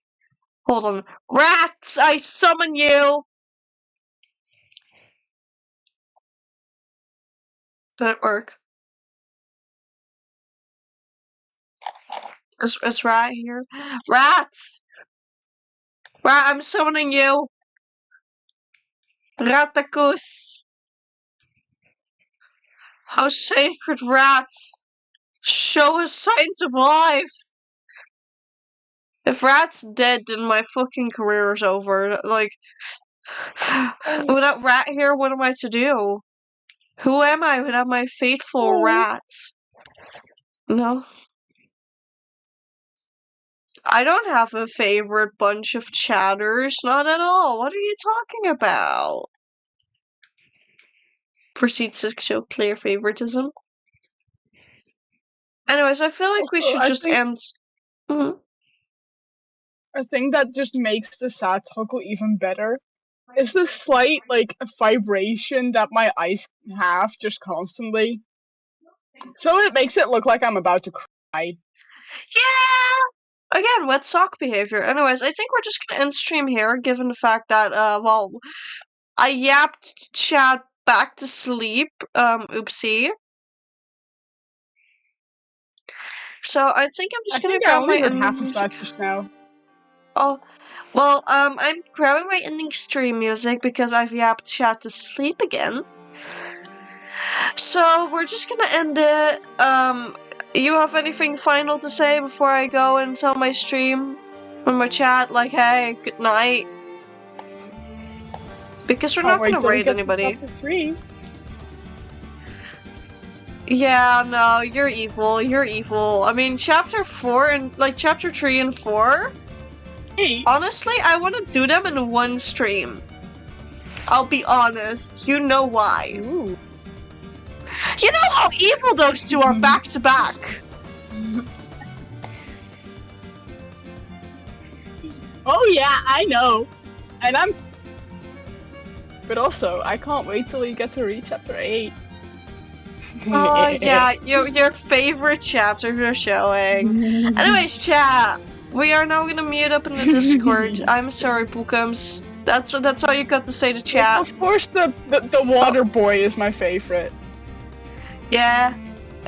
Hold on. Rats, I summon you! Did it work? Is Rat here? Rats! Rat, I'm summoning you! Ratacus! How sacred rats! Show us signs of life! If Rat's dead, then my fucking career is over. Like, without Rat here, what am I to do? Who am I without my faithful rats? No. I don't have a favorite bunch of chatters, not at all. What are you talking about? Proceeds to show clear favoritism. Anyways, I feel like we should just end. Mm-hmm. A thing that just makes the sad toggle even better is the slight, like, vibration that my eyes have just constantly. So it makes it look like I'm about to cry. Yeah! Again, wet sock behavior. Anyways, I think we're just gonna end stream here, given the fact that, well, I yapped chat back to sleep. Oopsie. So I think I'm just gonna grab my half of that just now. Oh, well, I'm grabbing my ending stream music because I've yapped chat to sleep again. So we're just gonna end it. You have anything final to say before I go and tell my stream on my chat, like, hey, good night? Because we're not gonna raid anybody. Yeah, no, you're evil. You're evil. I mean, chapter 4 and like chapter 3 and 4. Hey. Honestly, I want to do them in one stream. I'll be honest. You know why. Ooh. You know how evil those two are back to back. Oh yeah, I know. And I'm. But also, I can't wait till we get to read chapter 8. Oh yeah, your favorite chapters are showing. Anyways, chat, we are now gonna mute up in the Discord. I'm sorry, Pookums. That's all you got to say to chat. Of course, the water boy is my favorite. Yeah,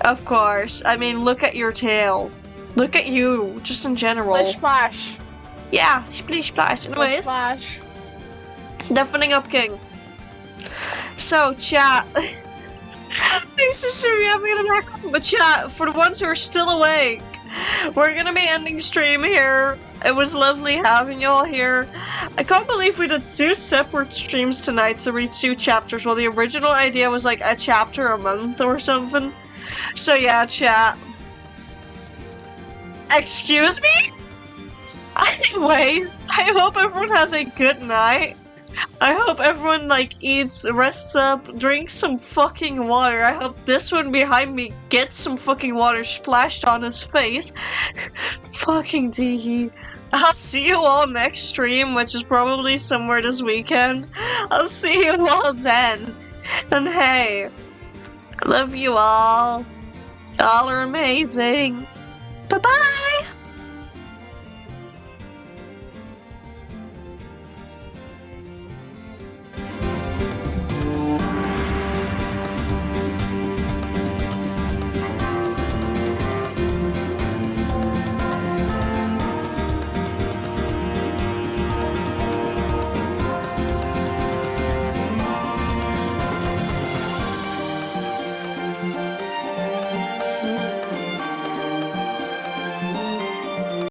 of course. I mean, look at your tail. Look at you, just in general. Splish splash. Yeah, splish splash. Anyways, splash. Deafening up King. So, chat. Thanks for streaming. I'm gonna back up. But chat, for the ones who are still awake, we're gonna be ending stream here. It was lovely having y'all here. I can't believe we did 2 separate streams tonight to read 2 chapters, while the original idea was like a chapter a month or something. So yeah, chat. Excuse me? Anyways, I hope everyone has a good night. I hope everyone eats, rests up, drinks some fucking water. I hope this one behind me gets some fucking water splashed on his face. Fucking Teehee. I'll see you all next stream, which is probably somewhere this weekend. I'll see you all then. And hey, love you all. Y'all are amazing. Bye-bye!